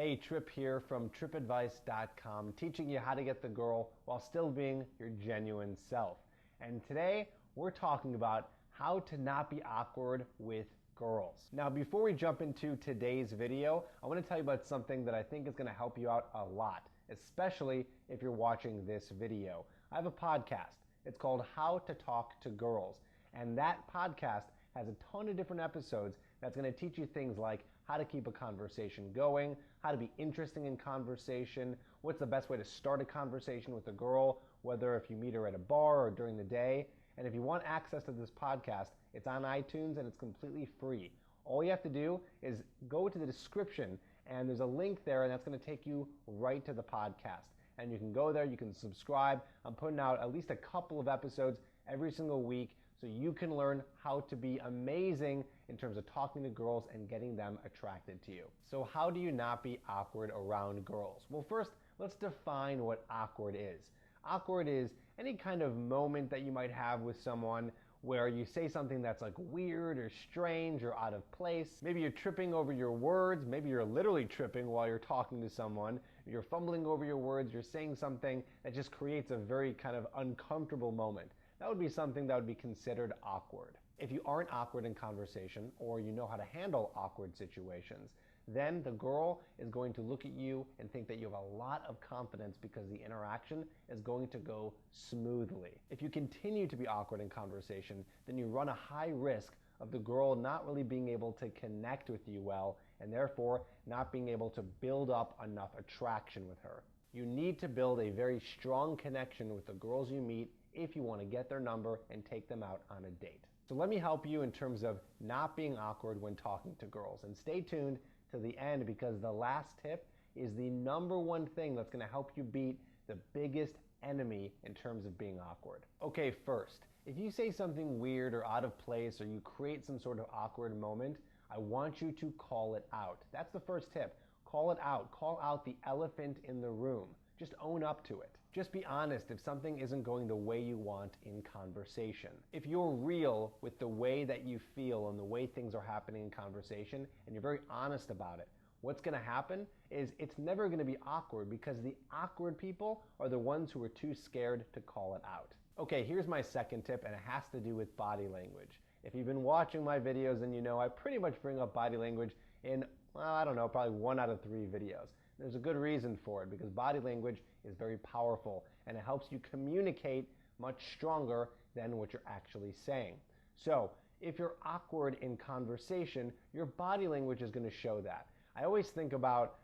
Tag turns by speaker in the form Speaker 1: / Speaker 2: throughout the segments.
Speaker 1: Hey, Tripp here from trippadvice.com, teaching you how to get the girl while still being your genuine self. And today we're talking about how to not be awkward with girls. Now, before we jump into today's video, I want to tell you about something that I think is going to help you out a lot, especially if you're watching this video. I have a podcast. It's called How to Talk to Girls. And that podcast has a ton of different episodes that's going to teach you things like how to keep a conversation going, how to be interesting in conversation, what's the best way to start a conversation with a girl, whether if you meet her at a bar or during the day. And if you want access to this podcast, it's on iTunes and it's completely free. All you have to do is go to the description and there's a link there and that's going to take you right to the podcast. And you can go there, you can subscribe. I'm putting out at least a couple of episodes every single week so you can learn how to be amazing in terms of talking to girls and getting them attracted to you. So how do you not be awkward around girls? Well, first, let's define what awkward is. Awkward is any kind of moment that you might have with someone where you say something that's like weird or strange or out of place. Maybe you're tripping over your words. Maybe you're literally tripping while you're talking to someone. You're fumbling over your words. You're saying something that just creates a very kind of uncomfortable moment. That would be something that would be considered awkward. If you aren't awkward in conversation or you know how to handle awkward situations, then the girl is going to look at you and think that you have a lot of confidence because the interaction is going to go smoothly. If you continue to be awkward in conversation, then you run a high risk of the girl not really being able to connect with you well and therefore not being able to build up enough attraction with her. You need to build a very strong connection with the girls you meet if you want to get their number and take them out on a date. So let me help you in terms of not being awkward when talking to girls. And stay tuned to the end because the last tip is the number one thing that's going to help you beat the biggest enemy in terms of being awkward. Okay, first, if you say something weird or out of place or you create some sort of awkward moment, I want you to call it out. That's the first tip. Call it out. Call out the elephant in the room. Just own up to it. Just be honest if something isn't going the way you want in conversation. If you're real with the way that you feel and the way things are happening in conversation, and you're very honest about it, what's going to happen is it's never going to be awkward because the awkward people are the ones who are too scared to call it out. Okay, here's my second tip, and it has to do with body language. If you've been watching my videos, then you know I pretty much bring up body language in, well, I don't know, probably 1 out of 3 videos. There's a good reason for it because body language is very powerful and it helps you communicate much stronger than what you're actually saying. So if you're awkward in conversation, your body language is going to show that. I always think about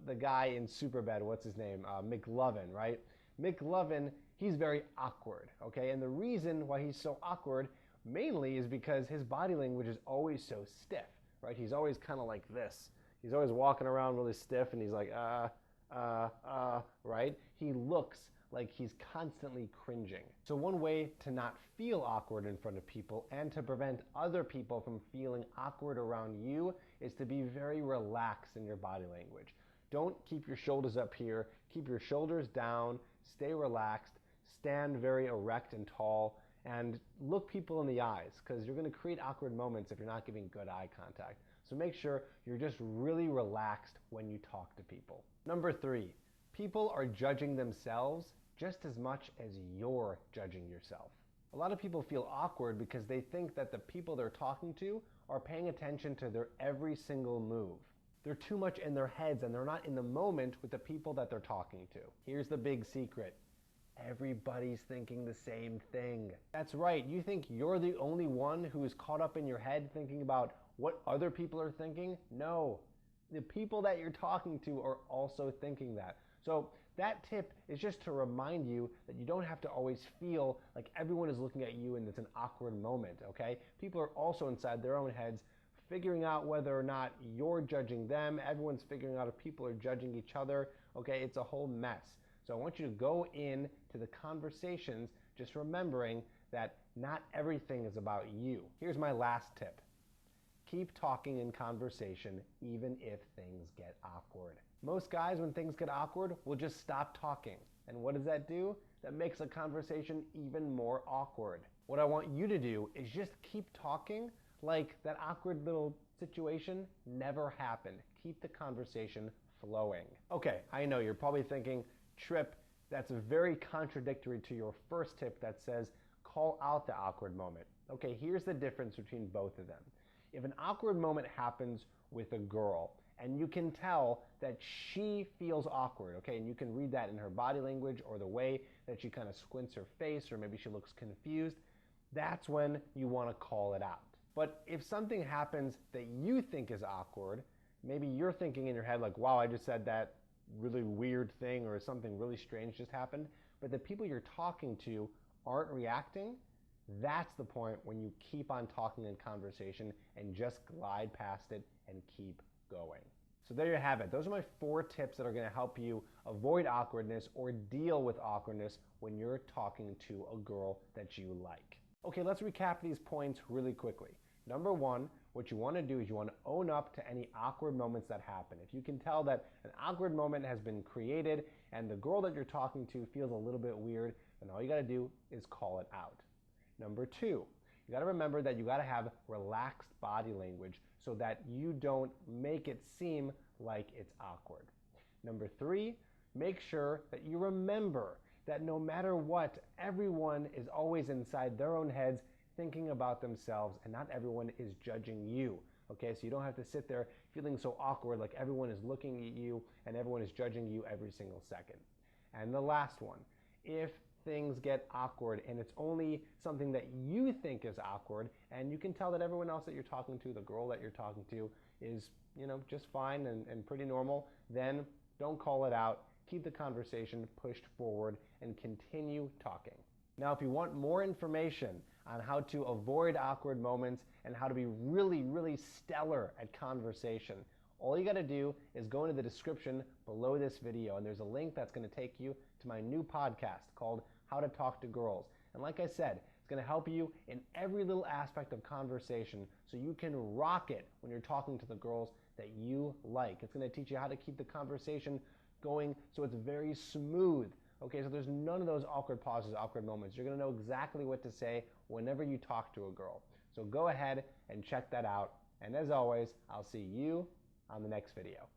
Speaker 1: the guy in Superbad, what's his name? McLovin, right? McLovin, he's very awkward, okay? And the reason why he's so awkward mainly is because his body language is always so stiff, right? He's always kind of like this. He's always walking around really stiff and he's like, right? He looks like he's constantly cringing. So one way to not feel awkward in front of people and to prevent other people from feeling awkward around you is to be very relaxed in your body language. Don't keep your shoulders up here. Keep your shoulders down. Stay relaxed. Stand very erect and tall. And look people in the eyes because you're going to create awkward moments if you're not giving good eye contact. So make sure you're just really relaxed when you talk to people. Number 3, people are judging themselves just as much as you're judging yourself. A lot of people feel awkward because they think that the people they're talking to are paying attention to their every single move. They're too much in their heads and they're not in the moment with the people that they're talking to. Here's the big secret. Everybody's thinking the same thing. That's right, you think you're the only one who is caught up in your head thinking about what other people are thinking? No, the people that you're talking to are also thinking that. So that tip is just to remind you that you don't have to always feel like everyone is looking at you and it's an awkward moment, okay? People are also inside their own heads figuring out whether or not you're judging them. Everyone's figuring out if people are judging each other, okay? It's a whole mess. So I want you to go in to the conversations just remembering that not everything is about you. Here's my last tip. Keep talking in conversation even if things get awkward. Most guys, when things get awkward, will just stop talking. And what does that do? That makes a conversation even more awkward. What I want you to do is just keep talking like that awkward little situation never happened. Keep the conversation flowing. Okay, I know you're probably thinking, Tripp, that's very contradictory to your first tip that says call out the awkward moment. Okay, here's the difference between both of them. If an awkward moment happens with a girl and you can tell that she feels awkward, okay, and you can read that in her body language or the way that she kind of squints her face, or maybe she looks confused, that's when you want to call it out. But if something happens that you think is awkward, maybe you're thinking in your head like, wow, I just said that really weird thing or something really strange just happened, but the people you're talking to aren't reacting, that's the point when you keep on talking in conversation and just glide past it and keep going. So there you have it. Those are my 4 tips that are going to help you avoid awkwardness or deal with awkwardness when you're talking to a girl that you like. Okay, let's recap these points really quickly. Number 1, what you want to do is you want to own up to any awkward moments that happen. If you can tell that an awkward moment has been created and the girl that you're talking to feels a little bit weird, then all you got to do is call it out. Number 2, you got to remember that you got to have relaxed body language so that you don't make it seem like it's awkward. Number 3, make sure that you remember that no matter what, everyone is always inside their own heads thinking about themselves, and not everyone is judging you. Okay, so you don't have to sit there feeling so awkward like everyone is looking at you and everyone is judging you every single second. And the last one, if things get awkward and it's only something that you think is awkward and you can tell that everyone else that you're talking to, the girl that you're talking to, is just fine and pretty normal, then don't call it out. Keep the conversation pushed forward and continue talking. Now, if you want more information on how to avoid awkward moments and how to be really, really stellar at conversation, all you got to do is go into the description below this video, and there's a link that's going to take you to my new podcast called How to Talk to Girls. And like I said, it's going to help you in every little aspect of conversation so you can rock it when you're talking to the girls that you like. It's going to teach you how to keep the conversation going so it's very smooth. Okay, so there's none of those awkward pauses, awkward moments. You're going to know exactly what to say whenever you talk to a girl. So go ahead and check that out. And as always, I'll see you on the next video.